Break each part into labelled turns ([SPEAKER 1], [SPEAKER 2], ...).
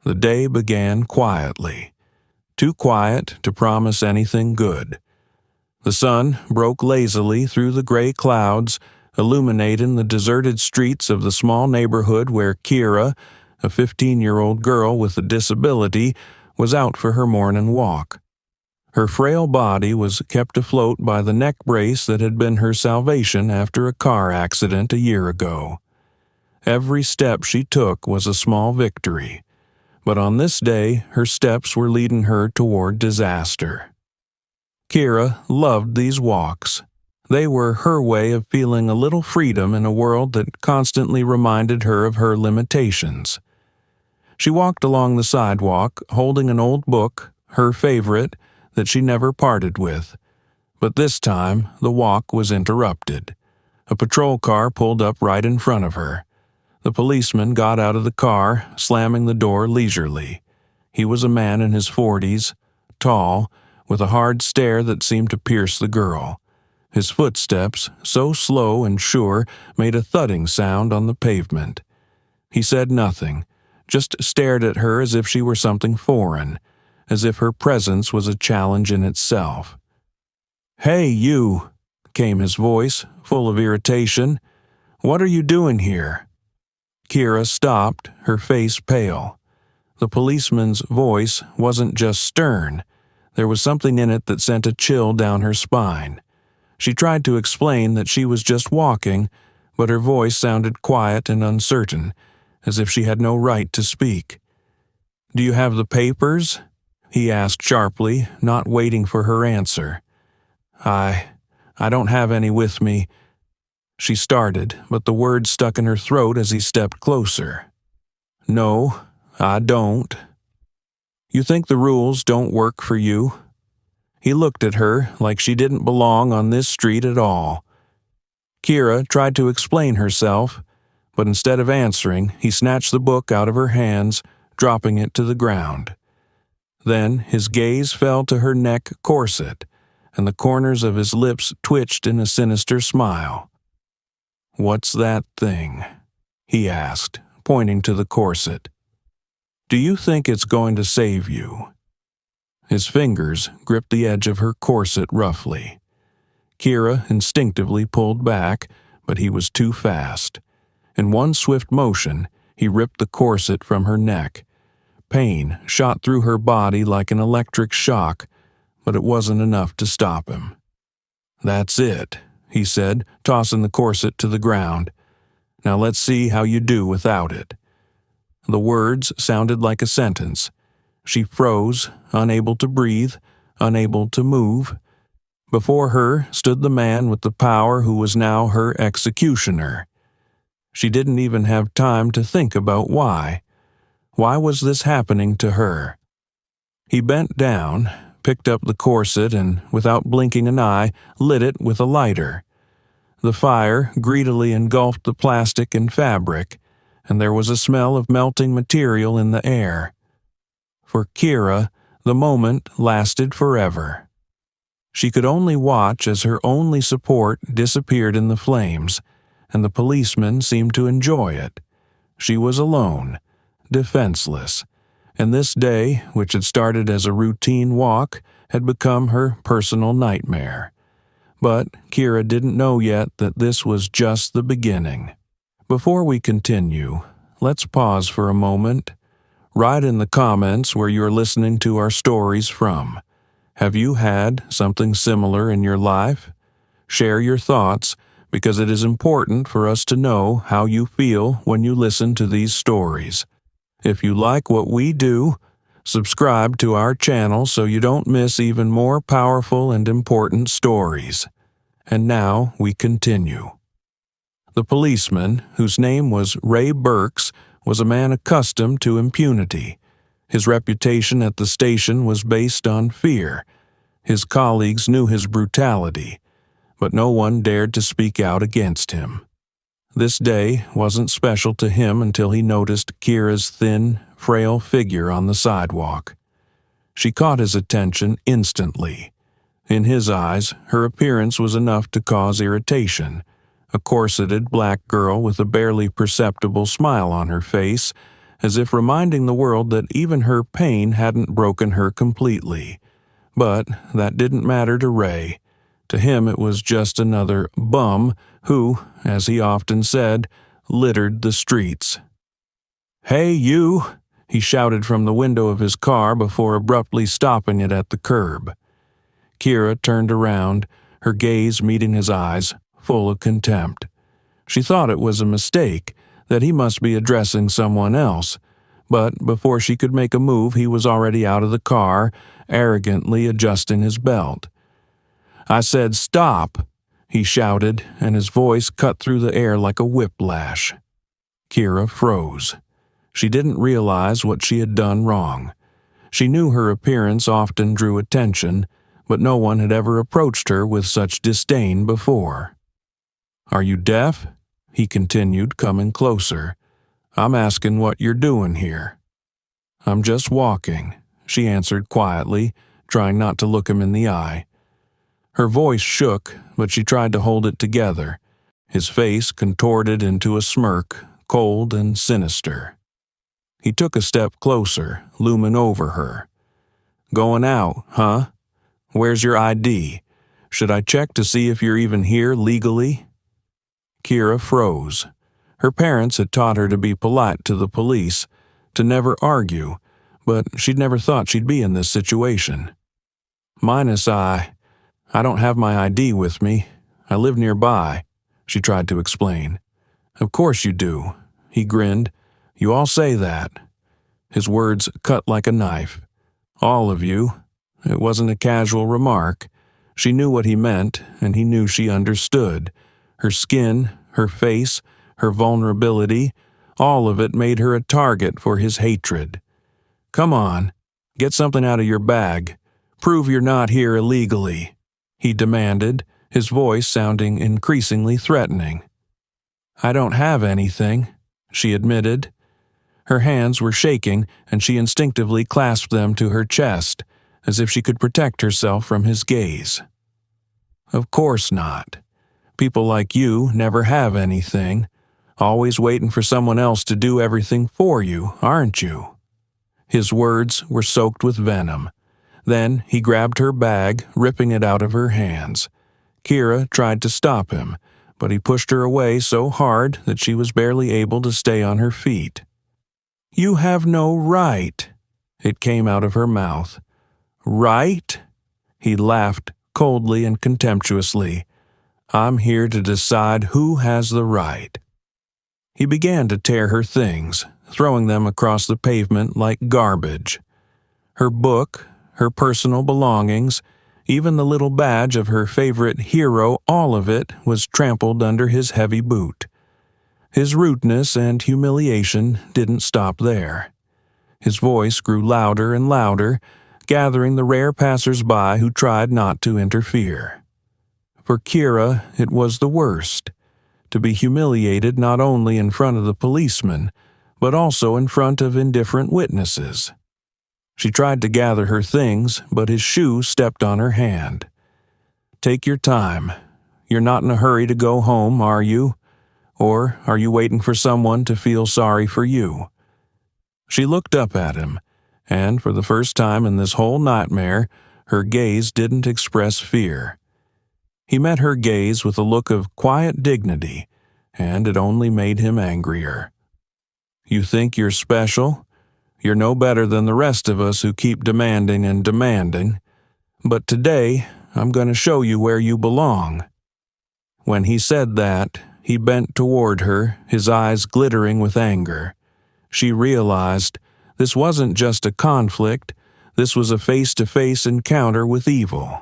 [SPEAKER 1] The day began quietly, too quiet to promise anything good. The sun broke lazily through the gray clouds, illuminating the deserted streets of the small neighborhood where Kira, a 15-year-old girl with a disability, was out for her morning walk. Her frail body was kept afloat by the neck brace that had been her salvation after a car accident a year ago. Every step she took was a small victory, but on this day her steps were leading her toward disaster. Kira loved these walks. They were her way of feeling a little freedom in a world that constantly reminded her of her limitations. She walked along the sidewalk, holding an old book, her favorite, that she never parted with. But this time, the walk was interrupted. A patrol car pulled up right in front of her. The policeman got out of the car, slamming the door leisurely. He was a man in his 40s, tall, with a hard stare that seemed to pierce the girl. His footsteps, so slow and sure, made a thudding sound on the pavement. He said nothing, just stared at her as if she were something foreign, as if her presence was a challenge in itself. "Hey, you," came his voice, full of irritation. "What are you doing here?" Kira stopped, her face pale. The policeman's voice wasn't just stern. There was something in it that sent a chill down her spine. She tried to explain that she was just walking, but her voice sounded quiet and uncertain, as if she had no right to speak. "Do you have the papers?" he asked sharply, not waiting for her answer. I don't have any with me." She started, but the words stuck in her throat as he stepped closer. "No, I don't." "You think the rules don't work for you?" He looked at her like she didn't belong on this street at all. Kira tried to explain herself, but instead of answering, he snatched the book out of her hands, dropping it to the ground. Then his gaze fell to her neck corset, and the corners of his lips twitched in a sinister smile. "What's that thing?" he asked, pointing to the corset. "Do you think it's going to save you?" His fingers gripped the edge of her corset roughly. Kira instinctively pulled back, but he was too fast. In one swift motion, he ripped the corset from her neck. Pain shot through her body like an electric shock, but it wasn't enough to stop him. "That's it," he said, tossing the corset to the ground. "Now let's see how you do without it." The words sounded like a sentence. She froze, unable to breathe, unable to move. Before her stood the man with the power who was now her executioner. She didn't even have time to think about why. Why was this happening to her? He bent down, picked up the corset, and, without blinking an eye, lit it with a lighter. The fire greedily engulfed the plastic and fabric, and there was a smell of melting material in the air. For Kira, the moment lasted forever. She could only watch as her only support disappeared in the flames, and the policeman seemed to enjoy it. She was alone, defenseless, and this day, which had started as a routine walk, had become her personal nightmare. But Kira didn't know yet that this was just the beginning. Before we continue, let's pause for a moment. Write in the comments where you're listening to our stories from. Have you had something similar in your life? Share your thoughts, because it is important for us to know how you feel when you listen to these stories. If you like what we do, subscribe to our channel so you don't miss even more powerful and important stories. And now we continue. The policeman, whose name was Ray Burks, was a man accustomed to impunity. His reputation at the station was based on fear. His colleagues knew his brutality, but no one dared to speak out against him. This day wasn't special to him until he noticed Kira's thin, frail figure on the sidewalk. She caught his attention instantly. In his eyes, her appearance was enough to cause irritation. A corseted black girl with a barely perceptible smile on her face, as if reminding the world that even her pain hadn't broken her completely. But that didn't matter to Ray. To him it was just another bum who, as he often said, littered the streets. "Hey, you!" he shouted from the window of his car before abruptly stopping it at the curb. Kira turned around, her gaze meeting his eyes, full of contempt. She thought it was a mistake, that he must be addressing someone else, but before she could make a move he was already out of the car, arrogantly adjusting his belt. "I said stop!" he shouted, and his voice cut through the air like a whiplash. Kira froze. She didn't realize what she had done wrong. She knew her appearance often drew attention, but no one had ever approached her with such disdain before. "Are you deaf?" he continued, coming closer. "I'm asking what you're doing here." "I'm just walking," she answered quietly, trying not to look him in the eye. Her voice shook, but she tried to hold it together. His face contorted into a smirk, cold and sinister. He took a step closer, looming over her. "Going out, huh? Where's your ID? Should I check to see if you're even here legally?" Kira froze. Her parents had taught her to be polite to the police, to never argue, but she'd never thought she'd be in this situation. I don't have my ID with me. I live nearby," she tried to explain. "Of course you do," he grinned. "You all say that." His words cut like a knife. "All of you." It wasn't a casual remark. She knew what he meant, and he knew she understood. Her skin, her face, her vulnerability, all of it made her a target for his hatred. "Come on, get something out of your bag. Prove you're not here illegally," he demanded, his voice sounding increasingly threatening. "I don't have anything," she admitted. Her hands were shaking, and she instinctively clasped them to her chest, as if she could protect herself from his gaze. "Of course not. People like you never have anything. Always waiting for someone else to do everything for you, aren't you?" His words were soaked with venom. Then he grabbed her bag, ripping it out of her hands. Kira tried to stop him, but he pushed her away so hard that she was barely able to stay on her feet. "You have no right," it came out of her mouth. "Right?" He laughed coldly and contemptuously. "I'm here to decide who has the right." He began to tear her things, throwing them across the pavement like garbage. Her book, her personal belongings, even the little badge of her favorite hero, all of it was trampled under his heavy boot. His rudeness and humiliation didn't stop there. His voice grew louder and louder, gathering the rare passers-by who tried not to interfere. For Kira, it was the worst, to be humiliated not only in front of the policeman, but also in front of indifferent witnesses. She tried to gather her things, but his shoe stepped on her hand. "Take your time. You're not in a hurry to go home, are you? Or are you waiting for someone to feel sorry for you?" She looked up at him, and for the first time in this whole nightmare, her gaze didn't express fear. He met her gaze with a look of quiet dignity, and it only made him angrier. "You think you're special? You're no better than the rest of us who keep demanding and demanding. But today, I'm going to show you where you belong." When he said that, he bent toward her, his eyes glittering with anger. She realized this wasn't just a conflict, this was a face-to-face encounter with evil.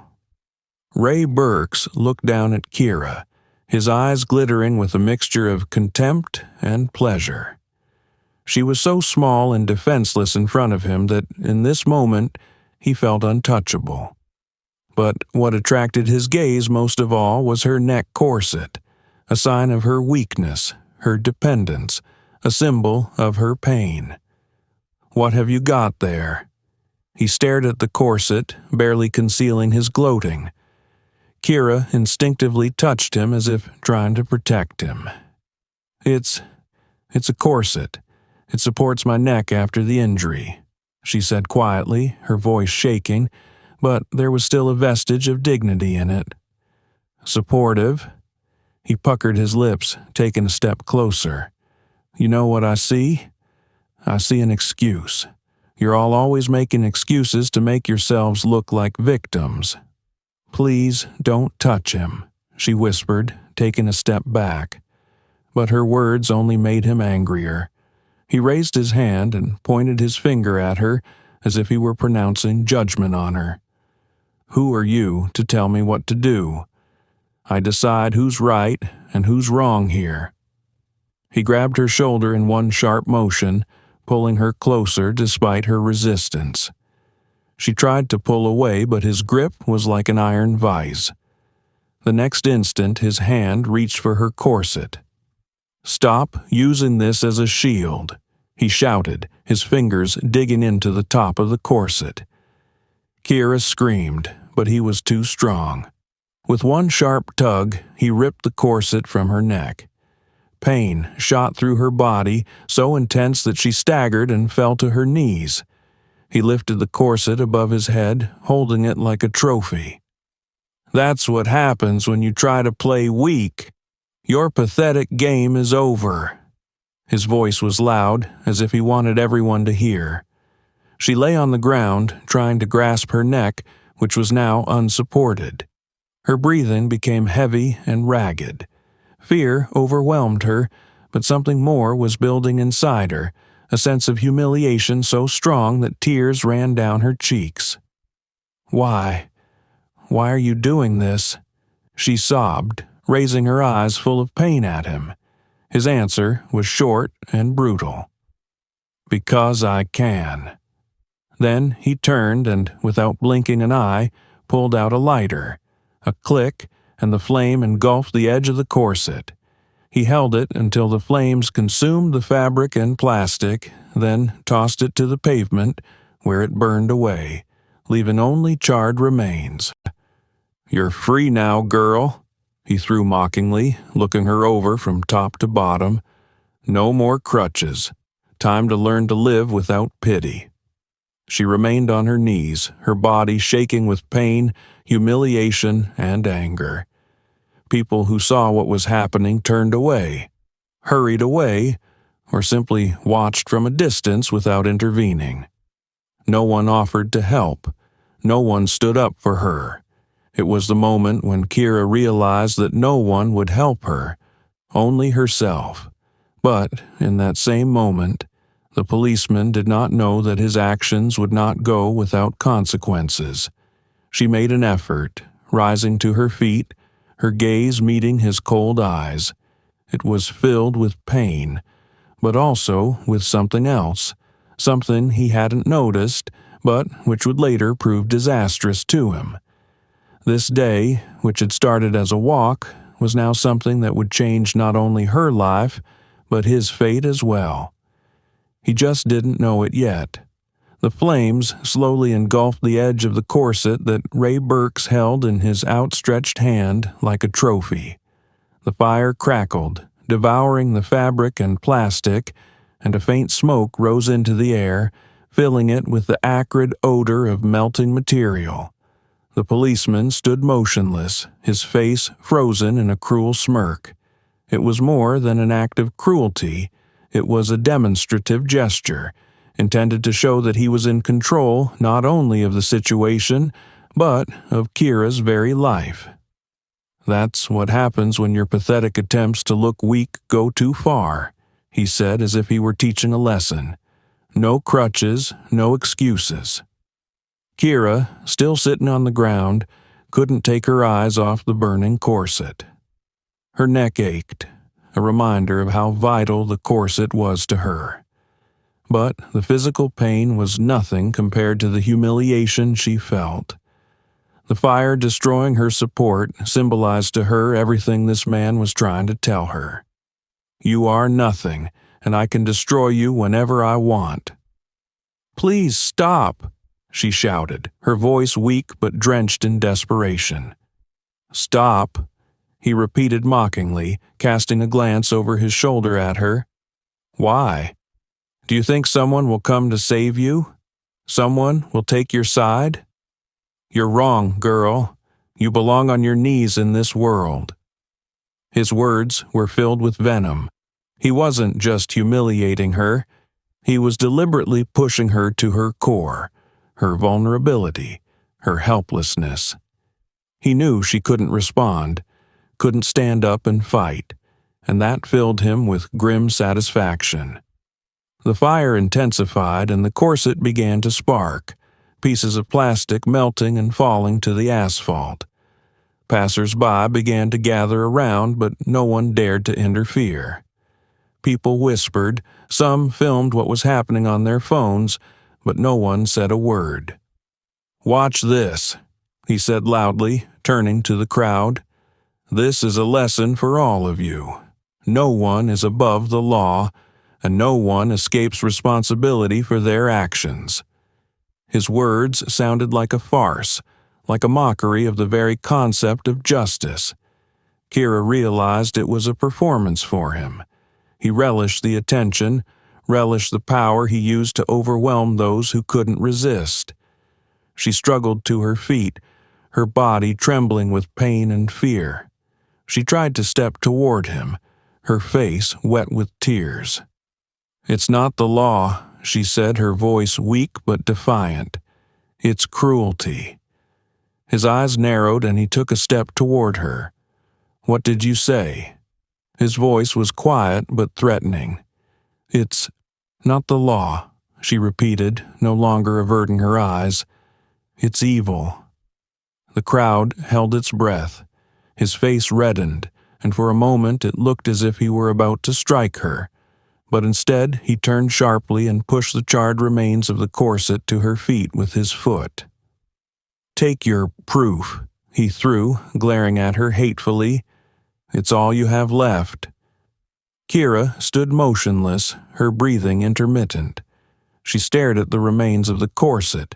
[SPEAKER 1] Ray Burks looked down at Kira, his eyes glittering with a mixture of contempt and pleasure. She was so small and defenseless in front of him that, in this moment, he felt untouchable. But what attracted his gaze most of all was her neck corset, a sign of her weakness, her dependence, a symbol of her pain. "What have you got there?" He stared at the corset, barely concealing his gloating. Kira instinctively touched him as if trying to protect him. It's a corset. It supports my neck after the injury," she said quietly, her voice shaking, but there was still a vestige of dignity in it. "Supportive?" He puckered his lips, taking a step closer. "You know what I see? I see an excuse. You're all always making excuses to make yourselves look like victims." "Please don't touch him," she whispered, taking a step back. But her words only made him angrier. He raised his hand and pointed his finger at her as if he were pronouncing judgment on her. "Who are you to tell me what to do? I decide who's right and who's wrong here." He grabbed her shoulder in one sharp motion, pulling her closer despite her resistance. She tried to pull away, but his grip was like an iron vise. The next instant, his hand reached for her corset. "Stop using this as a shield," he shouted, his fingers digging into the top of the corset. Kira screamed, but he was too strong. With one sharp tug, he ripped the corset from her neck. Pain shot through her body, so intense that she staggered and fell to her knees. He lifted the corset above his head, holding it like a trophy. "That's what happens when you try to play weak. Your pathetic game is over." His voice was loud, as if he wanted everyone to hear. She lay on the ground, trying to grasp her neck, which was now unsupported. Her breathing became heavy and ragged. Fear overwhelmed her, but something more was building inside her, a sense of humiliation so strong that tears ran down her cheeks. "Why? Why are you doing this?" she sobbed, raising her eyes full of pain at him. His answer was short and brutal. "Because I can." Then he turned and, without blinking an eye, pulled out a lighter. A click, and the flame engulfed the edge of the corset. He held it until the flames consumed the fabric and plastic, then tossed it to the pavement, where it burned away, leaving only charred remains. "You're free now, girl," he threw mockingly, looking her over from top to bottom. "No more crutches. Time to learn to live without pity." She remained on her knees, her body shaking with pain, humiliation, and anger. People who saw what was happening turned away, hurried away, or simply watched from a distance without intervening. No one offered to help. No one stood up for her. It was the moment when Kira realized that no one would help her, only herself. But in that same moment, the policeman did not know that his actions would not go without consequences. She made an effort, rising to her feet, her gaze meeting his cold eyes. It was filled with pain, but also with something else, something he hadn't noticed, but which would later prove disastrous to him. This day, which had started as a walk, was now something that would change not only her life, but his fate as well. He just didn't know it yet. The flames slowly engulfed the edge of the corset that Ray Burks held in his outstretched hand like a trophy. The fire crackled, devouring the fabric and plastic, and a faint smoke rose into the air, filling it with the acrid odor of melting material. The policeman stood motionless, his face frozen in a cruel smirk. It was more than an act of cruelty. It was a demonstrative gesture, intended to show that he was in control not only of the situation, but of Kira's very life. "That's what happens when your pathetic attempts to look weak go too far," he said as if he were teaching a lesson. "No crutches, no excuses." Kira, still sitting on the ground, couldn't take her eyes off the burning corset. Her neck ached, a reminder of how vital the corset was to her. But the physical pain was nothing compared to the humiliation she felt. The fire destroying her support symbolized to her everything this man was trying to tell her. "You are nothing, and I can destroy you whenever I want." "Please stop," she shouted, her voice weak but drenched in desperation. "Stop," he repeated mockingly, casting a glance over his shoulder at her. "Why?" Do you think someone will come to save you? Someone will take your side? You're wrong, girl. You belong on your knees in this world. His words were filled with venom. He wasn't just humiliating her. He was deliberately pushing her to her core, her vulnerability, her helplessness. He knew she couldn't respond, couldn't stand up and fight, and that filled him with grim satisfaction. The fire intensified and the corset began to spark, pieces of plastic melting and falling to the asphalt. Passers-by began to gather around, but no one dared to interfere. People whispered, some filmed what was happening on their phones, but no one said a word. "Watch this," he said loudly, turning to the crowd. "This is a lesson for all of you. No one is above the law, and no one escapes responsibility for their actions." His words sounded like a farce, like a mockery of the very concept of justice. Kira realized it was a performance for him. He relished the attention, relished the power he used to overwhelm those who couldn't resist. She struggled to her feet, her body trembling with pain and fear. She tried to step toward him, her face wet with tears. "It's not the law," she said, her voice weak but defiant. "It's cruelty." His eyes narrowed and he took a step toward her. "What did you say?" His voice was quiet but threatening. "It's not the law," she repeated, no longer averting her eyes. "It's evil." The crowd held its breath. His face reddened, and for a moment it looked as if he were about to strike her. But instead he turned sharply and pushed the charred remains of the corset to her feet with his foot. "Take your proof," he threw, glaring at her hatefully. "It's all you have left." Kira stood motionless, her breathing intermittent. She stared at the remains of the corset,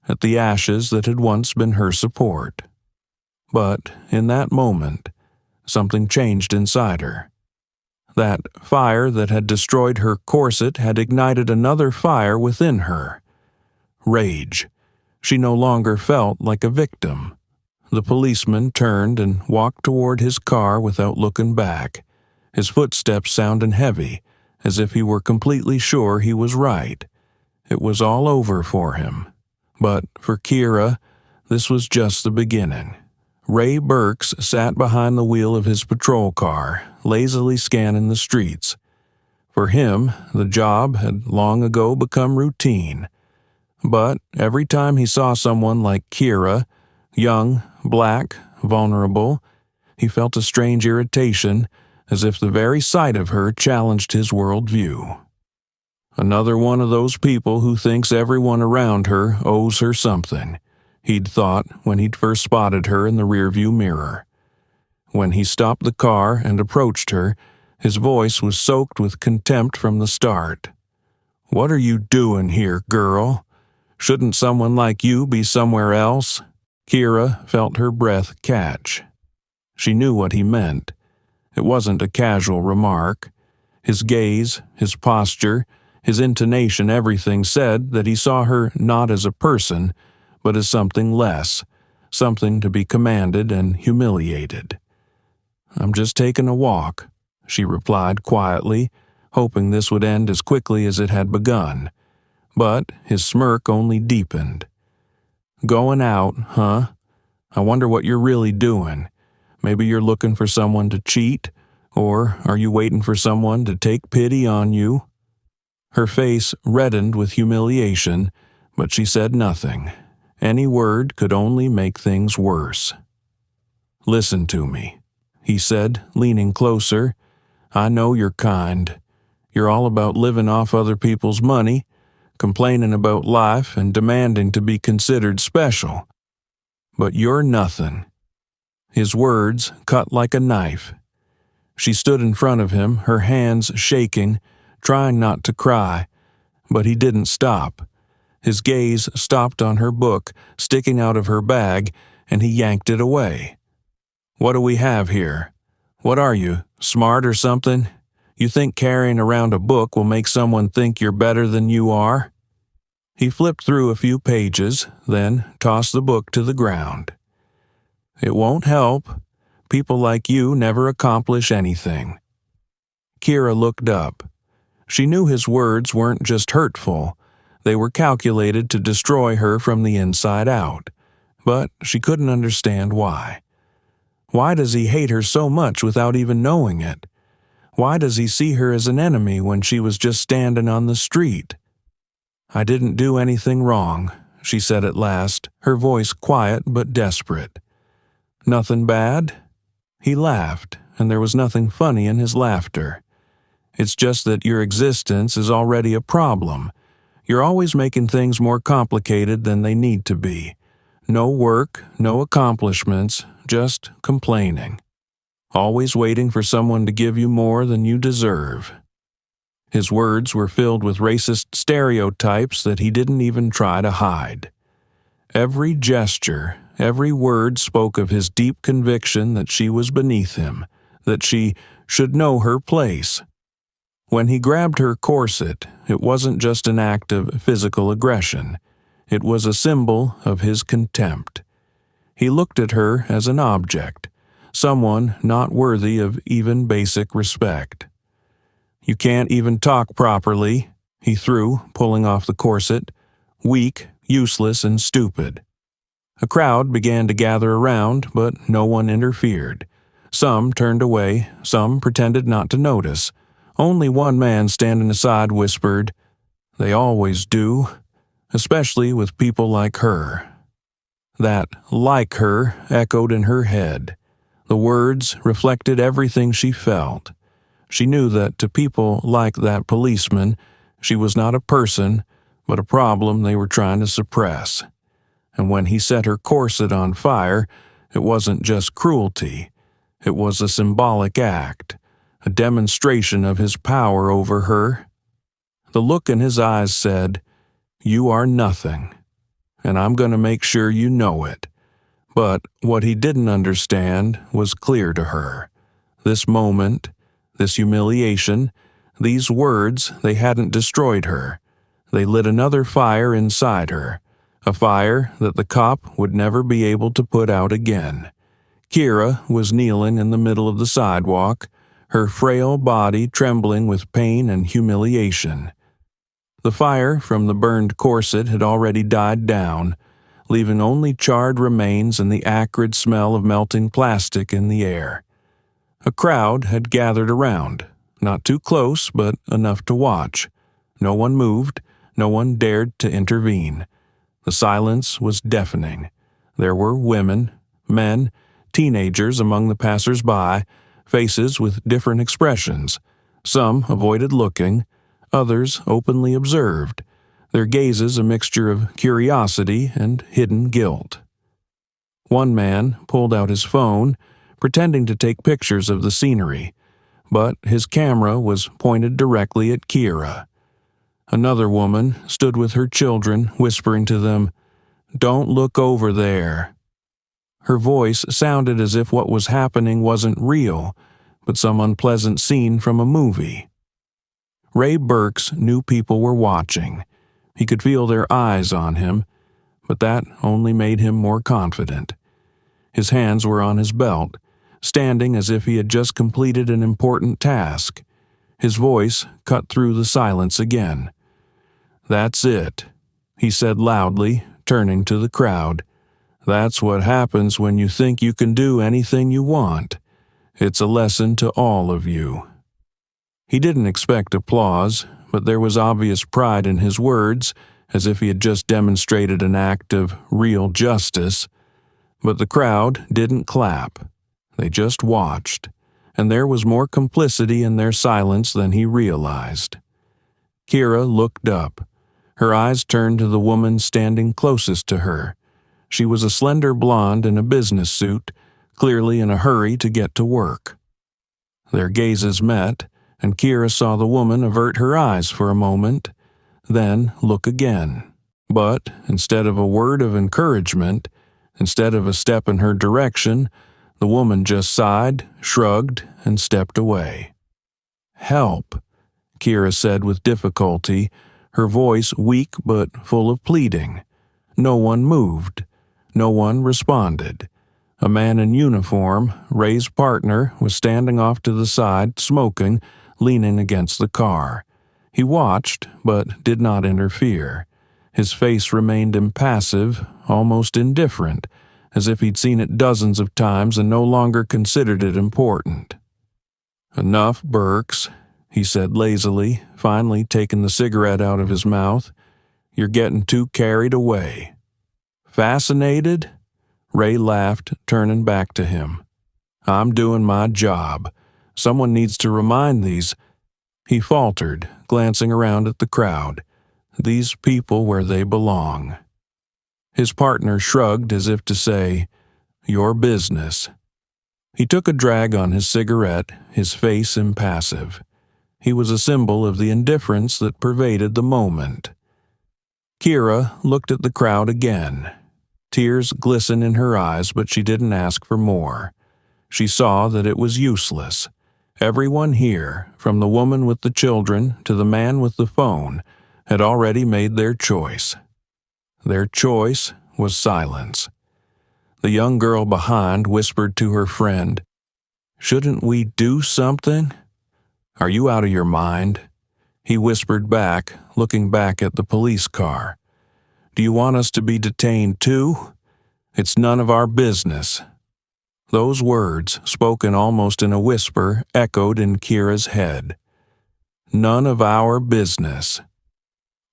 [SPEAKER 1] at the ashes that had once been her support. But in that moment, something changed inside her. That fire that had destroyed her corset had ignited another fire within her. Rage. She no longer felt like a victim. The policeman turned and walked toward his car without looking back. His footsteps sounded heavy, as if he were completely sure he was right. It was all over for him. But for Kira, this was just the beginning. Ray Burks sat behind the wheel of his patrol car, lazily scanning the streets. For him, the job had long ago become routine. But every time he saw someone like Kira, young, black, vulnerable, he felt a strange irritation, as if the very sight of her challenged his worldview. Another one of those people who thinks everyone around her owes her something, he'd thought when he'd first spotted her in the rearview mirror. When he stopped the car and approached her, his voice was soaked with contempt from the start. "What are you doing here, girl? Shouldn't someone like you be somewhere else?" Kira felt her breath catch. She knew what he meant. It wasn't a casual remark. His gaze, his posture, his intonation, everything said that he saw her not as a person, but as something less, something to be commanded and humiliated. "I'm just taking a walk," she replied quietly, hoping this would end as quickly as it had begun. But his smirk only deepened. "Going out, huh? I wonder what you're really doing. Maybe you're looking for someone to cheat, or are you waiting for someone to take pity on you?" Her face reddened with humiliation, but she said nothing. Any word could only make things worse. "Listen to me," he said, leaning closer. "I know you're kind. You're all about living off other people's money, complaining about life and demanding to be considered special. But you're nothing." His words cut like a knife. She stood in front of him, her hands shaking, trying not to cry, but he didn't stop. His gaze stopped on her book, sticking out of her bag, and he yanked it away. "What do we have here? What are you, smart or something? You think carrying around a book will make someone think you're better than you are?" He flipped through a few pages, then tossed the book to the ground. "It won't help. People like you never accomplish anything." Kira looked up. She knew his words weren't just hurtful. They were calculated to destroy her from the inside out. But she couldn't understand why. Why does he hate her so much without even knowing it? Why does he see her as an enemy when she was just standing on the street? "I didn't do anything wrong," she said at last, her voice quiet but desperate. "Nothing bad?" He laughed, and there was nothing funny in his laughter. "It's just that your existence is already a problem. You're always making things more complicated than they need to be. No work, no accomplishments, just complaining. Always waiting for someone to give you more than you deserve." His words were filled with racist stereotypes that he didn't even try to hide. Every gesture, every word spoke of his deep conviction that she was beneath him, that she should know her place. When he grabbed her corset, it wasn't just an act of physical aggression. It was a symbol of his contempt. He looked at her as an object, someone not worthy of even basic respect. "You can't even talk properly," he threw, pulling off the corset. "Weak, useless, and stupid." A crowd began to gather around, but no one interfered. Some turned away, some pretended not to notice. Only one man standing aside whispered, "They always do, especially with people like her." That "like her" echoed in her head. The words reflected everything she felt. She knew that to people like that policeman, she was not a person, but a problem they were trying to suppress. And when he set her corset on fire, it wasn't just cruelty. It was a symbolic act, a demonstration of his power over her. The look in his eyes said, "You are nothing, and I'm going to make sure you know it." But what he didn't understand was clear to her. This moment, this humiliation, these words, they hadn't destroyed her. They lit another fire inside her, a fire that the cop would never be able to put out again. Kira was kneeling in the middle of the sidewalk, her frail body trembling with pain and humiliation. The fire from the burned corset had already died down, leaving only charred remains and the acrid smell of melting plastic in the air. A crowd had gathered around, not too close, but enough to watch. No one moved, no one dared to intervene. The silence was deafening. There were women, men, teenagers among the passers-by, faces with different expressions. Some avoided looking, others openly observed, their gazes a mixture of curiosity and hidden guilt. One man pulled out his phone, pretending to take pictures of the scenery, but his camera was pointed directly at Kira. Another woman stood with her children, whispering to them, "Don't look over there." Her voice sounded as if what was happening wasn't real, but some unpleasant scene from a movie. Ray Burks knew people were watching. He could feel their eyes on him, but that only made him more confident. His hands were on his belt, standing as if he had just completed an important task. His voice cut through the silence again. "That's it," he said loudly, turning to the crowd. "That's what happens when you think you can do anything you want. It's a lesson to all of you." He didn't expect applause, but there was obvious pride in his words, as if he had just demonstrated an act of real justice. But the crowd didn't clap. They just watched, and there was more complicity in their silence than he realized. Kira looked up. Her eyes turned to the woman standing closest to her. She was a slender blonde in a business suit, clearly in a hurry to get to work. Their gazes met, and Kira saw the woman avert her eyes for a moment, then look again. But instead of a word of encouragement, instead of a step in her direction, the woman just sighed, shrugged, and stepped away. "Help," Kira said with difficulty, her voice weak but full of pleading. No one moved. No one responded. A man in uniform, Ray's partner, was standing off to the side, smoking, leaning against the car. He watched, but did not interfere. His face remained impassive, almost indifferent, as if he'd seen it dozens of times and no longer considered it important. "Enough, Burks," he said lazily, finally taking the cigarette out of his mouth. "You're getting too carried away." "Fascinated?" Ray laughed, turning back to him. "I'm doing my job. Someone needs to remind these—" He faltered, glancing around at the crowd. "These people where they belong." His partner shrugged as if to say, "Your business." He took a drag on his cigarette, his face impassive. He was a symbol of the indifference that pervaded the moment. Kira looked at the crowd again. Tears glistened in her eyes, but she didn't ask for more. She saw that it was useless. Everyone here, from the woman with the children to the man with the phone, had already made their choice. Their choice was silence. The young girl behind whispered to her friend, "Shouldn't we do something?" "Are you out of your mind?" He whispered back, looking back at the police car. "Do you want us to be detained too? It's none of our business." Those words, spoken almost in a whisper, echoed in Kira's head. None of our business.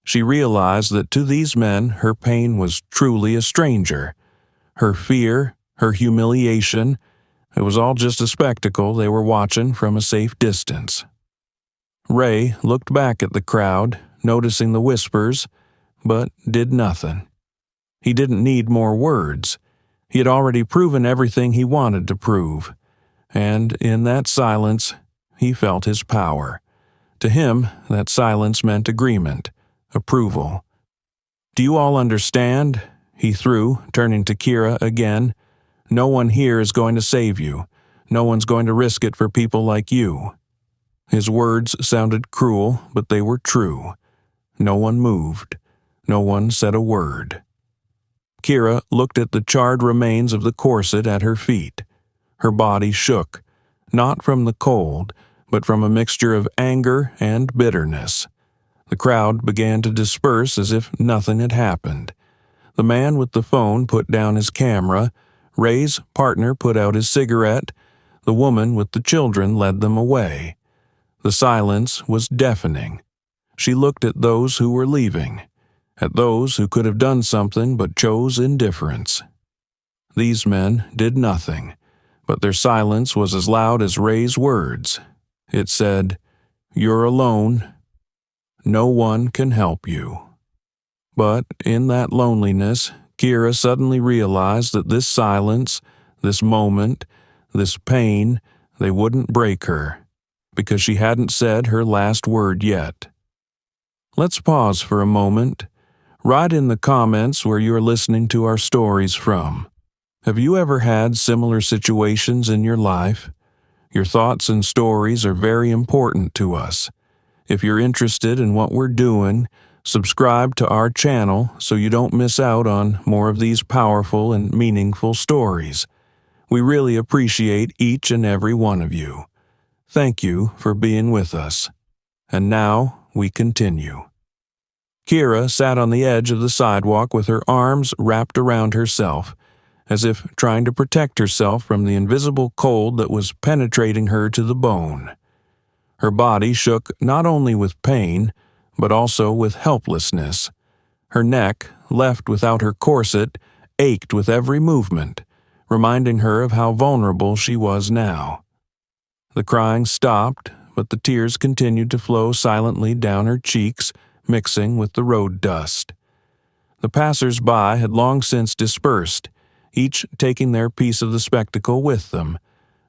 [SPEAKER 1] She realized that to these men her pain was truly a stranger. Her fear, her humiliation, it was all just a spectacle they were watching from a safe distance. Ray looked back at the crowd, noticing the whispers, but did nothing. He didn't need more words. He had already proven everything he wanted to prove, and in that silence, he felt his power. To him, that silence meant agreement, approval. "Do you all understand?" he threw, turning to Kira again. "No one here is going to save you. No one's going to risk it for people like you." His words sounded cruel, but they were true. No one moved. No one said a word. Kira looked at the charred remains of the corset at her feet. Her body shook, not from the cold, but from a mixture of anger and bitterness. The crowd began to disperse as if nothing had happened. The man with the phone put down his camera. Ray's partner put out his cigarette. The woman with the children led them away. The silence was deafening. She looked at those who were leaving, at those who could have done something but chose indifference. These men did nothing, but their silence was as loud as Ray's words. It said, "You're alone. No one can help you." But in that loneliness, Kira suddenly realized that this silence, this moment, this pain, they wouldn't break her, because she hadn't said her last word yet. Let's pause for a moment. Write in the comments where you are listening to our stories from. Have you ever had similar situations in your life? Your thoughts and stories are very important to us. If you're interested in what we're doing, subscribe to our channel so you don't miss out on more of these powerful and meaningful stories. We really appreciate each and every one of you. Thank you for being with us. And now we continue. Kira sat on the edge of the sidewalk with her arms wrapped around herself, as if trying to protect herself from the invisible cold that was penetrating her to the bone. Her body shook not only with pain, but also with helplessness. Her neck, left without her corset, ached with every movement, reminding her of how vulnerable she was now. The crying stopped, but the tears continued to flow silently down her cheeks, mixing with the road dust. The passers-by had long since dispersed, each taking their piece of the spectacle with them,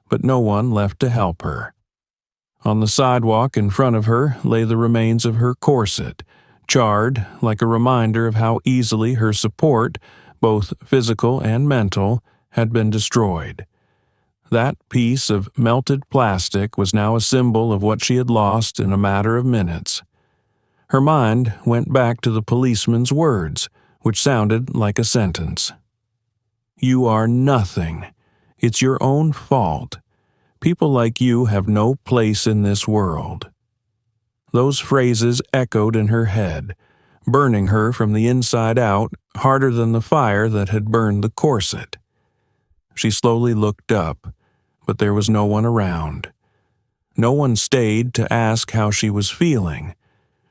[SPEAKER 1] but no one left to help her. On the sidewalk in front of her lay the remains of her corset, charred like a reminder of how easily her support, both physical and mental, had been destroyed. That piece of melted plastic was now a symbol of what she had lost in a matter of minutes. Her mind went back to the policeman's words, which sounded like a sentence. "You are nothing. It's your own fault. People like you have no place in this world." Those phrases echoed in her head, burning her from the inside out harder than the fire that had burned the corset. She slowly looked up, but there was no one around. No one stayed to ask how she was feeling.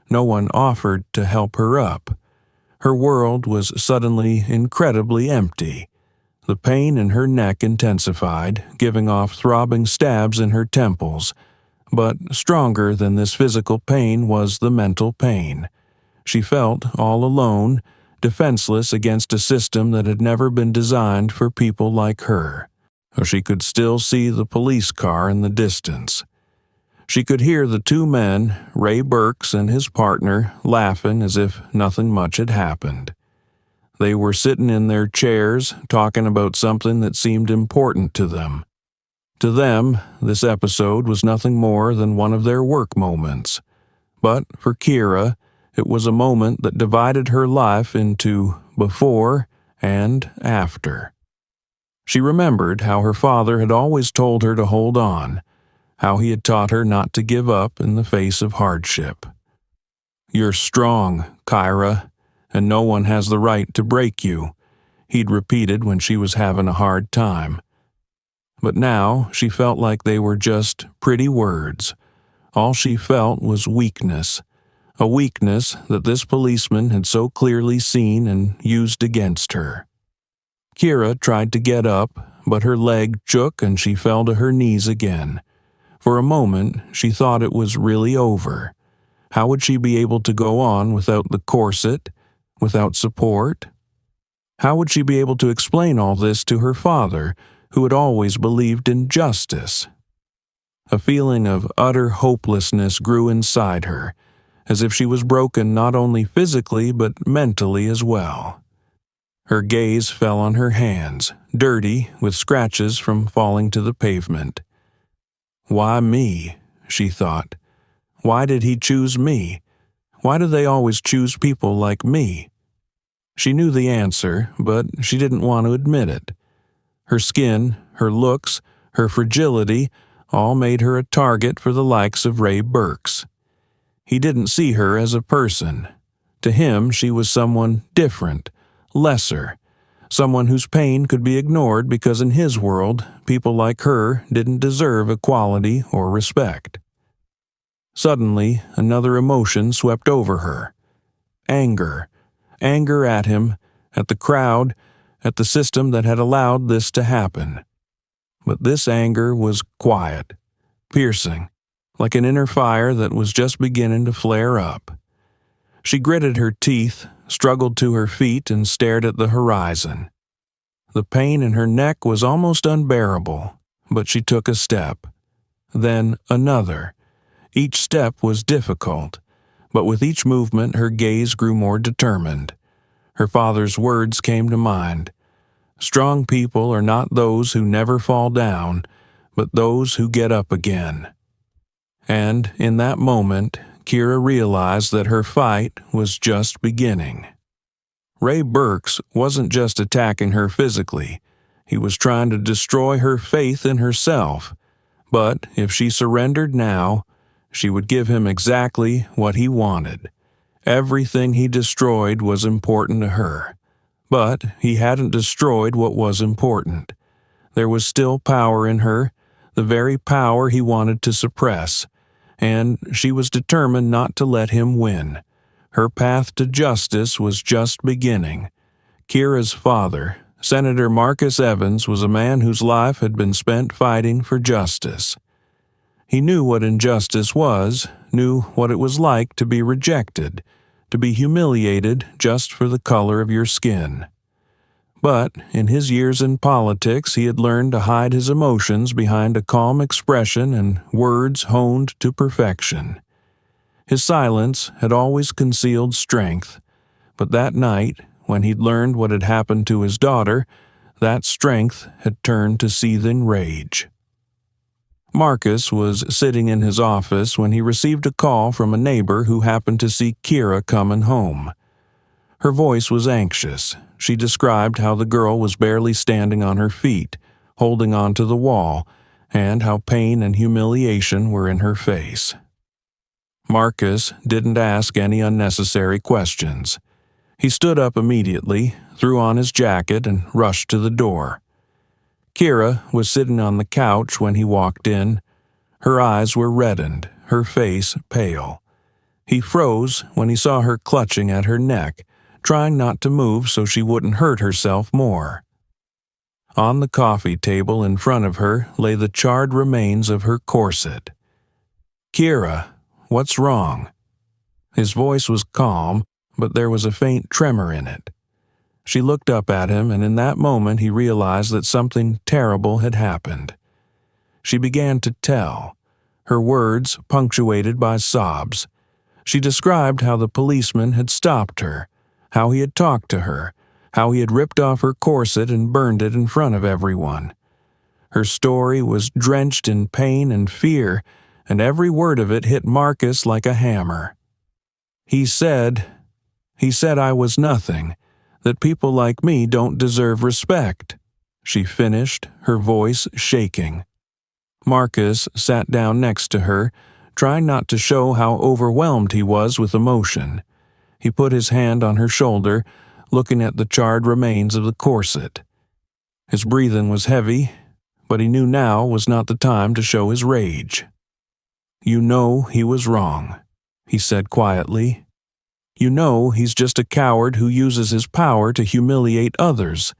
[SPEAKER 1] No one offered to help her up. Her world was suddenly incredibly empty. The pain in her neck intensified, giving off throbbing stabs in her temples. But stronger than this physical pain was the mental pain. She felt all alone, defenseless against a system that had never been designed for people like her. She could still see the police car in the distance. She could hear the two men, Ray Burks and his partner, laughing as if nothing much had happened. They were sitting in their chairs, talking about something that seemed important to them. To them, this episode was nothing more than one of their work moments. But for Kira, it was a moment that divided her life into before and after. She remembered how her father had always told her to hold on, how he had taught her not to give up in the face of hardship. "You're strong, Kyra, and no one has the right to break you," he'd repeated when she was having a hard time. But now she felt like they were just pretty words. All she felt was weakness, a weakness that this policeman had so clearly seen and used against her. Kira tried to get up, but her leg shook and she fell to her knees again. For a moment, she thought it was really over. How would she be able to go on without the corset, without support? How would she be able to explain all this to her father, who had always believed in justice? A feeling of utter hopelessness grew inside her, as if she was broken not only physically but mentally as well. Her gaze fell on her hands, dirty with scratches from falling to the pavement. "Why me?" she thought. "Why did he choose me? Why do they always choose people like me?" She knew the answer, but she didn't want to admit it. Her skin, her looks, her fragility all made her a target for the likes of Ray Burks. He didn't see her as a person. To him, she was someone different, lesser, someone whose pain could be ignored because in his world, people like her didn't deserve equality or respect. Suddenly, another emotion swept over her. Anger. Anger at him, at the crowd, at the system that had allowed this to happen. But this anger was quiet, piercing, like an inner fire that was just beginning to flare up. She gritted her teeth, struggled to her feet, and stared at the horizon. The pain in her neck was almost unbearable, but she took a step. Then another. Each step was difficult, but with each movement her gaze grew more determined. Her father's words came to mind. "Strong people are not those who never fall down, but those who get up again." And in that moment, Kira realized that her fight was just beginning. Ray Burks wasn't just attacking her physically. He was trying to destroy her faith in herself. But if she surrendered now, she would give him exactly what he wanted. Everything he destroyed was important to her. But he hadn't destroyed what was important. There was still power in her, the very power he wanted to suppress, and she was determined not to let him win. Her path to justice was just beginning. Kira's father, Senator Marcus Evans, was a man whose life had been spent fighting for justice. He knew what injustice was, knew what it was like to be rejected, to be humiliated just for the color of your skin. But in his years in politics, he had learned to hide his emotions behind a calm expression and words honed to perfection. His silence had always concealed strength, but that night, when he'd learned what had happened to his daughter, that strength had turned to seething rage. Marcus was sitting in his office when he received a call from a neighbor who happened to see Kira coming home. Her voice was anxious. She described how the girl was barely standing on her feet, holding onto the wall, and how pain and humiliation were in her face. Marcus didn't ask any unnecessary questions. He stood up immediately, threw on his jacket, and rushed to the door. Kira was sitting on the couch when he walked in. Her eyes were reddened, her face pale. He froze when he saw her clutching at her neck, trying not to move so she wouldn't hurt herself more. On the coffee table in front of her lay the charred remains of her corset. "Kira, what's wrong?" His voice was calm, but there was a faint tremor in it. She looked up at him, and in that moment he realized that something terrible had happened. She began to tell, her words punctuated by sobs. She described how the policeman had stopped her, how he had talked to her, how he had ripped off her corset and burned it in front of everyone. Her story was drenched in pain and fear, and every word of it hit Marcus like a hammer. He said I was nothing, that people like me don't deserve respect," she finished, her voice shaking. Marcus sat down next to her, trying not to show how overwhelmed he was with emotion. He put his hand on her shoulder, looking at the charred remains of the corset. His breathing was heavy, but he knew now was not the time to show his rage. "You know he was wrong," he said quietly. "You know he's just a coward who uses his power to humiliate others."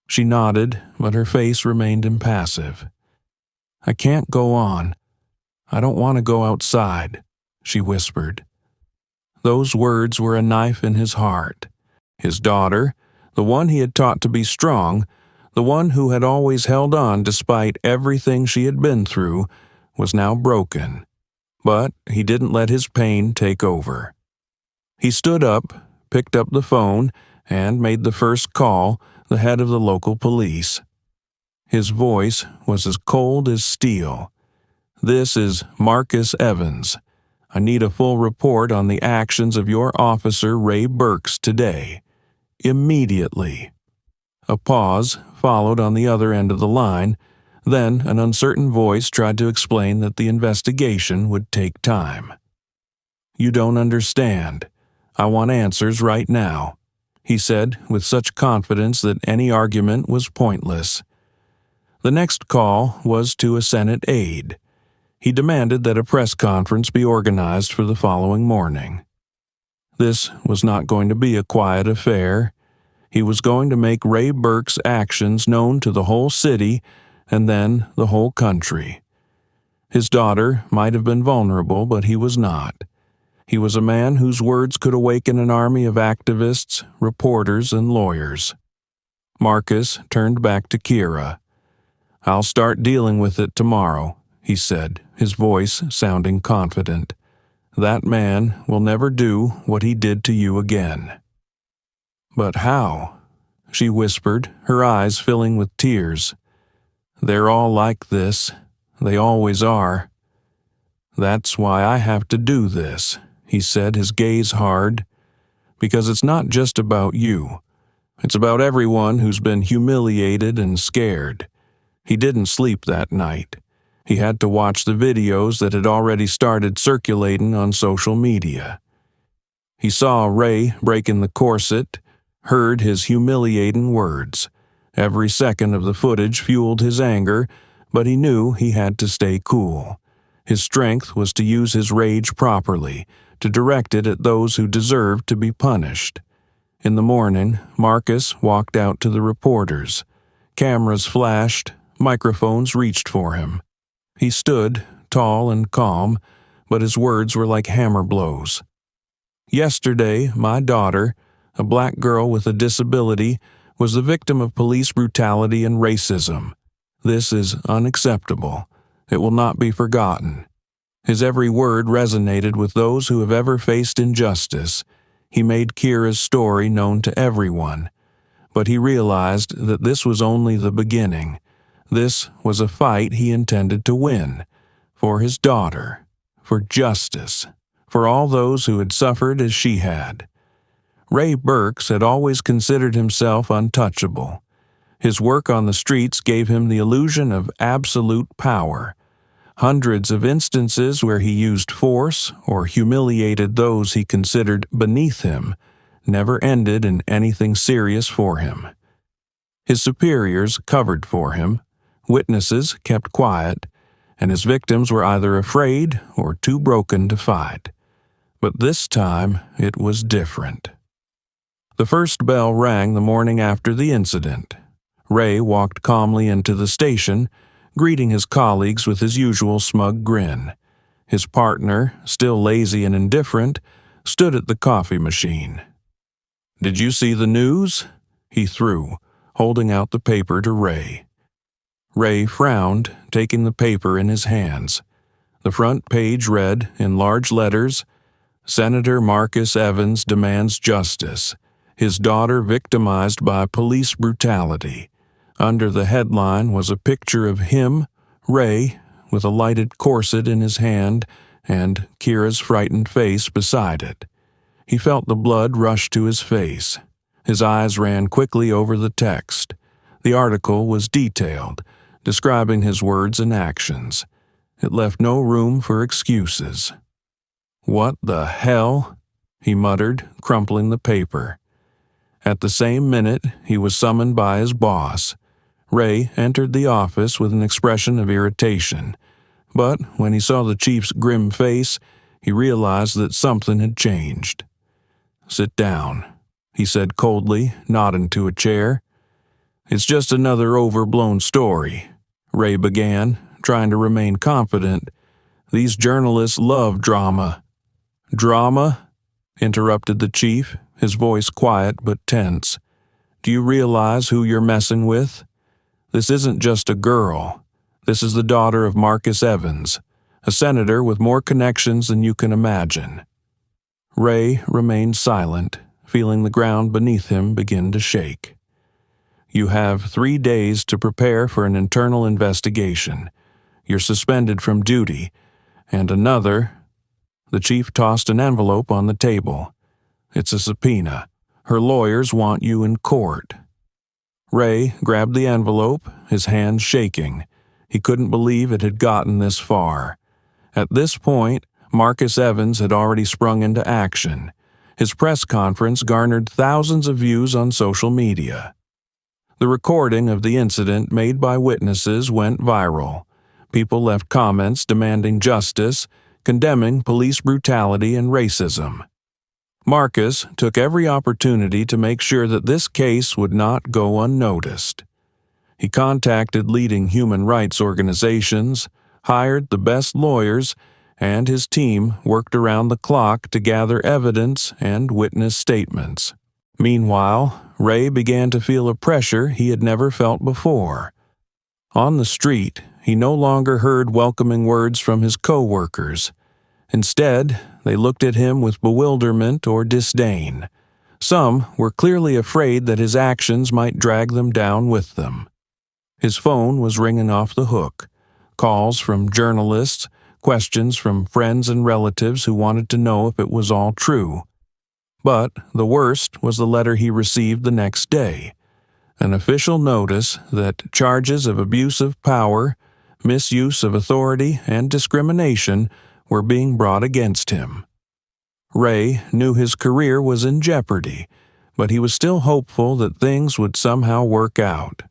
[SPEAKER 1] She nodded, but her face remained impassive. "I can't go on. I don't want to go outside," she whispered. Those words were a knife in his heart. His daughter, the one he had taught to be strong, the one who had always held on despite everything she had been through, was now broken. But he didn't let his pain take over. He stood up, picked up the phone, and made the first call, the head of the local police. His voice was as cold as steel. "This is Marcus Evans. I need a full report on the actions of your officer Ray Burks today. Immediately." A pause followed on the other end of the line. Then an uncertain voice tried to explain that the investigation would take time. "You don't understand. I want answers right now," he said with such confidence that any argument was pointless. The next call was to a Senate aide. He demanded that a press conference be organized for the following morning. This was not going to be a quiet affair. He was going to make Ray Burks' actions known to the whole city and then the whole country. His daughter might have been vulnerable, but he was not. He was a man whose words could awaken an army of activists, reporters, and lawyers. Marcus turned back to Kira. "I'll start dealing with it tomorrow," he said, his voice sounding confident. "That man will never do what he did to you again." "But how?" she whispered, her eyes filling with tears. "They're all like this. They always are." "That's why I have to do this," he said, his gaze hard. "Because it's not just about you. It's about everyone who's been humiliated and scared." He didn't sleep that night. He had to watch the videos that had already started circulating on social media. He saw Ray breaking the corset, heard his humiliating words. Every second of the footage fueled his anger, but he knew he had to stay cool. His strength was to use his rage properly, to direct it at those who deserved to be punished. In the morning, Marcus walked out to the reporters. Cameras flashed, microphones reached for him. He stood, tall and calm, but his words were like hammer blows. "Yesterday, my daughter, a black girl with a disability, was the victim of police brutality and racism. This is unacceptable. It will not be forgotten." His every word resonated with those who have ever faced injustice. He made Kira's story known to everyone. But he realized that this was only the beginning. This was a fight he intended to win, for his daughter, for justice, for all those who had suffered as she had. Ray Burks had always considered himself untouchable. His work on the streets gave him the illusion of absolute power. Hundreds of instances where he used force or humiliated those he considered beneath him never ended in anything serious for him. His superiors covered for him, witnesses kept quiet, and his victims were either afraid or too broken to fight. But this time it was different. The first bell rang the morning after the incident. Ray walked calmly into the station, greeting his colleagues with his usual smug grin. His partner, still lazy and indifferent, stood at the coffee machine. "Did you see the news?" he threw, holding out the paper to Ray. Ray frowned, taking the paper in his hands. The front page read, in large letters, "Senator Marcus Evans demands justice. His daughter victimized by police brutality." Under the headline was a picture of him, Ray, with a lighted corset in his hand, and Kira's frightened face beside it. He felt the blood rush to his face. His eyes ran quickly over the text. The article was detailed, describing his words and actions. It left no room for excuses. "What the hell?" he muttered, crumpling the paper. At the same minute, he was summoned by his boss. Ray entered the office with an expression of irritation, but when he saw the chief's grim face, he realized that something had changed. "Sit down," he said coldly, nodding to a chair. "It's just another overblown story," Ray began, trying to remain confident. "These journalists love drama." "Drama?" interrupted the chief, his voice quiet but tense. "Do you realize who you're messing with? This isn't just a girl. This is the daughter of Marcus Evans, a senator with more connections than you can imagine." Ray remained silent, feeling the ground beneath him begin to shake. "You have 3 days to prepare for an internal investigation. You're suspended from duty, and another—" The chief tossed an envelope on the table. "It's a subpoena. Her lawyers want you in court." Ray grabbed the envelope, his hands shaking. He couldn't believe it had gotten this far. At this point, Marcus Evans had already sprung into action. His press conference garnered thousands of views on social media. The recording of the incident made by witnesses went viral. People left comments demanding justice, condemning police brutality and racism. Marcus took every opportunity to make sure that this case would not go unnoticed. He contacted leading human rights organizations, hired the best lawyers, and his team worked around the clock to gather evidence and witness statements. Meanwhile, Ray began to feel a pressure he had never felt before. On the street, he no longer heard welcoming words from his co-workers. Instead, they looked at him with bewilderment or disdain. Some were clearly afraid that his actions might drag them down with them. His phone was ringing off the hook. Calls from journalists, questions from friends and relatives who wanted to know if it was all true. But the worst was the letter he received the next day. An official notice that charges of abuse of power, misuse of authority, and discrimination were being brought against him. Ray knew his career was in jeopardy, but he was still hopeful that things would somehow work out.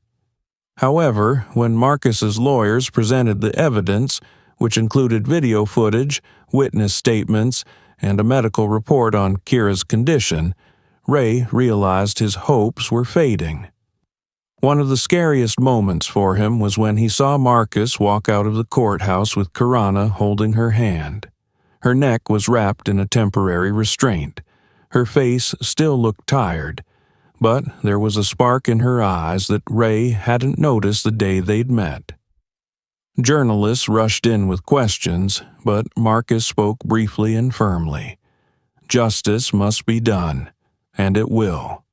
[SPEAKER 1] However, when Marcus's lawyers presented the evidence, which included video footage, witness statements, and a medical report on Kira's condition, Ray realized his hopes were fading. One of the scariest moments for him was when he saw Marcus walk out of the courthouse with Kirana holding her hand. Her neck was wrapped in a temporary restraint. Her face still looked tired, but there was a spark in her eyes that Ray hadn't noticed the day they'd met. Journalists rushed in with questions, but Marcus spoke briefly and firmly. Justice must be done, and it will.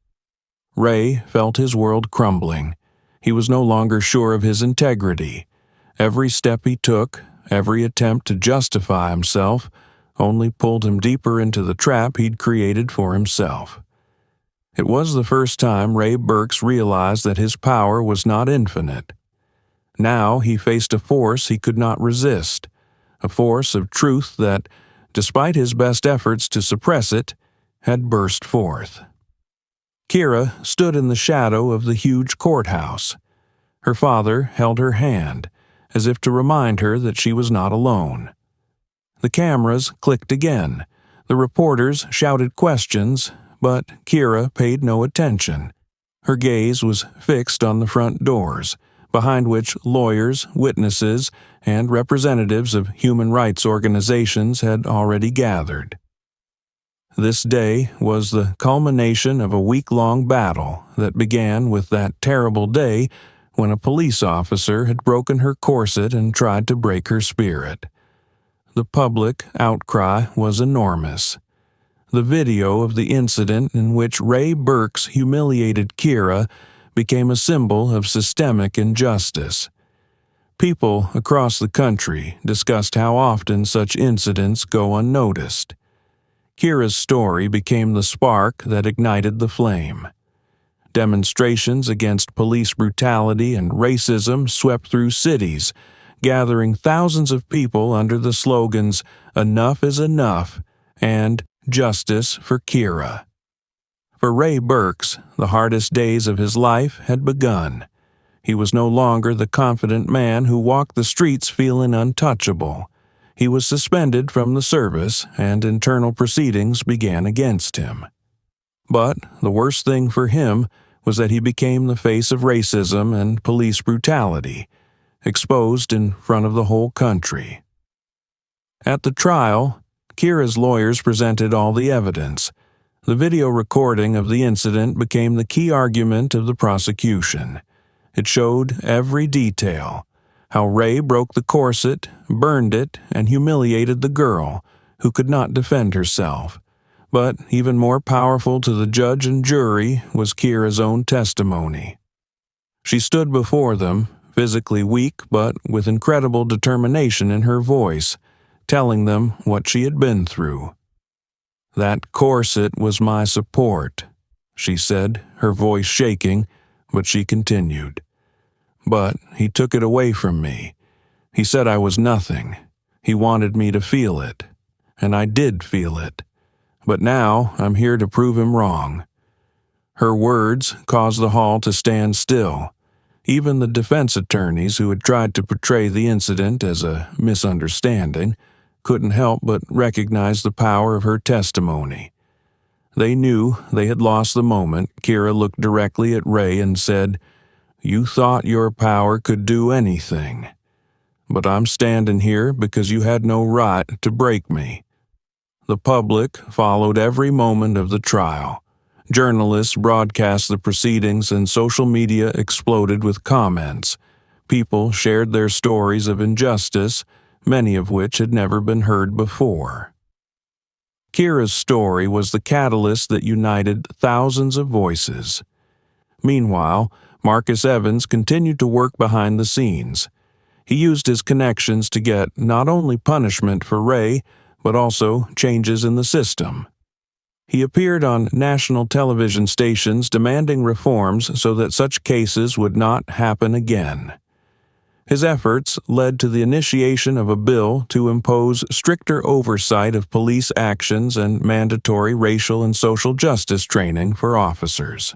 [SPEAKER 1] Ray felt his world crumbling. He was no longer sure of his integrity. Every step he took, every attempt to justify himself, only pulled him deeper into the trap he'd created for himself. It was the first time Ray Burks realized that his power was not infinite. Now he faced a force he could not resist, a force of truth that, despite his best efforts to suppress it, had burst forth. Kira stood in the shadow of the huge courthouse. Her father held her hand, as if to remind her that she was not alone. The cameras clicked again. The reporters shouted questions, but Kira paid no attention. Her gaze was fixed on the front doors, behind which lawyers, witnesses, and representatives of human rights organizations had already gathered. This day was the culmination of a week-long battle that began with that terrible day when a police officer had broken her corset and tried to break her spirit. The public outcry was enormous. The video of the incident in which Ray Burks humiliated Kira became a symbol of systemic injustice. People across the country discussed how often such incidents go unnoticed. Kira's story became the spark that ignited the flame. Demonstrations against police brutality and racism swept through cities, gathering thousands of people under the slogans "Enough is enough" and "Justice for Kira." For Ray Burks, the hardest days of his life had begun. He was no longer the confident man who walked the streets feeling untouchable. He was suspended from the service, and internal proceedings began against him. But the worst thing for him was that he became the face of racism and police brutality, exposed in front of the whole country. At the trial, Kira's lawyers presented all the evidence. The video recording of the incident became the key argument of the prosecution. It showed every detail: how Ray broke the corset, burned it, and humiliated the girl, who could not defend herself. But even more powerful to the judge and jury was Kira's own testimony. She stood before them, physically weak but with incredible determination in her voice, telling them what she had been through. "That corset was my support," she said, her voice shaking, but she continued. "But he took it away from me. He said I was nothing. He wanted me to feel it. And I did feel it. But now I'm here to prove him wrong." Her words caused the hall to stand still. Even the defense attorneys who had tried to portray the incident as a misunderstanding couldn't help but recognize the power of her testimony. They knew they had lost the moment Kira looked directly at Ray and said, "You thought your power could do anything. But I'm standing here because you had no right to break me." The public followed every moment of the trial. Journalists broadcast the proceedings and social media exploded with comments. People shared their stories of injustice, many of which had never been heard before. Kira's story was the catalyst that united thousands of voices. Meanwhile, Marcus Evans continued to work behind the scenes. He used his connections to get not only punishment for Ray, but also changes in the system. He appeared on national television stations demanding reforms so that such cases would not happen again. His efforts led to the initiation of a bill to impose stricter oversight of police actions and mandatory racial and social justice training for officers.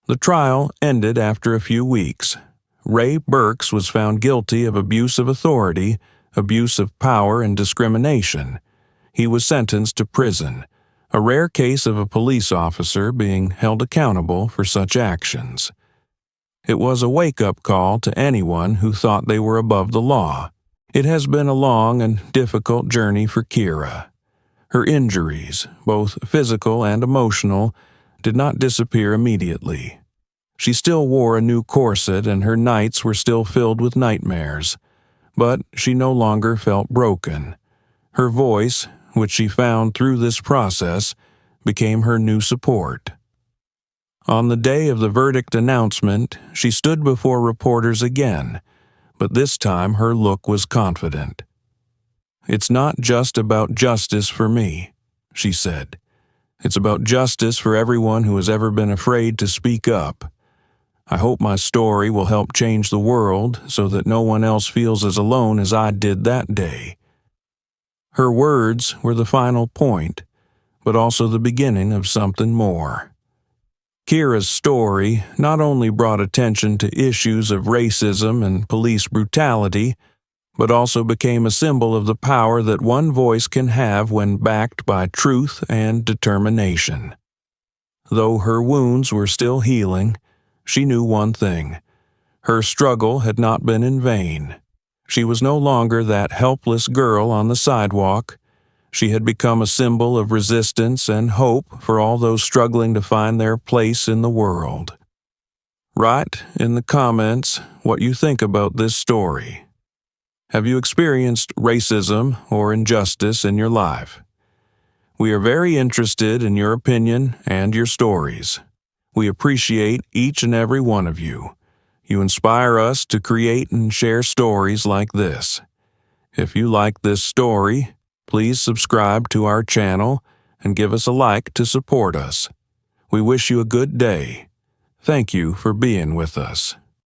[SPEAKER 1] The trial ended after a few weeks. Ray Burks was found guilty of abuse of authority, abuse of power, and discrimination. He was sentenced to prison, a rare case of a police officer being held accountable for such actions. It was a wake-up call to anyone who thought they were above the law. It has been a long and difficult journey for Kira. Her injuries, both physical and emotional, did not disappear immediately. She still wore a new corset and her nights were still filled with nightmares. But she no longer felt broken. Her voice, which she found through this process, became her new support. On the day of the verdict announcement, she stood before reporters again, but this time her look was confident. "It's not just about justice for me," she said. "It's about justice for everyone who has ever been afraid to speak up. I hope my story will help change the world so that no one else feels as alone as I did that day." Her words were the final point, but also the beginning of something more. Kira's story not only brought attention to issues of racism and police brutality, but also became a symbol of the power that one voice can have when backed by truth and determination. Though her wounds were still healing, she knew one thing: her struggle had not been in vain. She was no longer that helpless girl on the sidewalk. She had become a symbol of resistance and hope for all those struggling to find their place in the world. Write in the comments what you think about this story. Have you experienced racism or injustice in your life? We are very interested in your opinion and your stories. We appreciate each and every one of you. You inspire us to create and share stories like this. If you like this story, please subscribe to our channel and give us a like to support us. We wish you a good day. Thank you for being with us.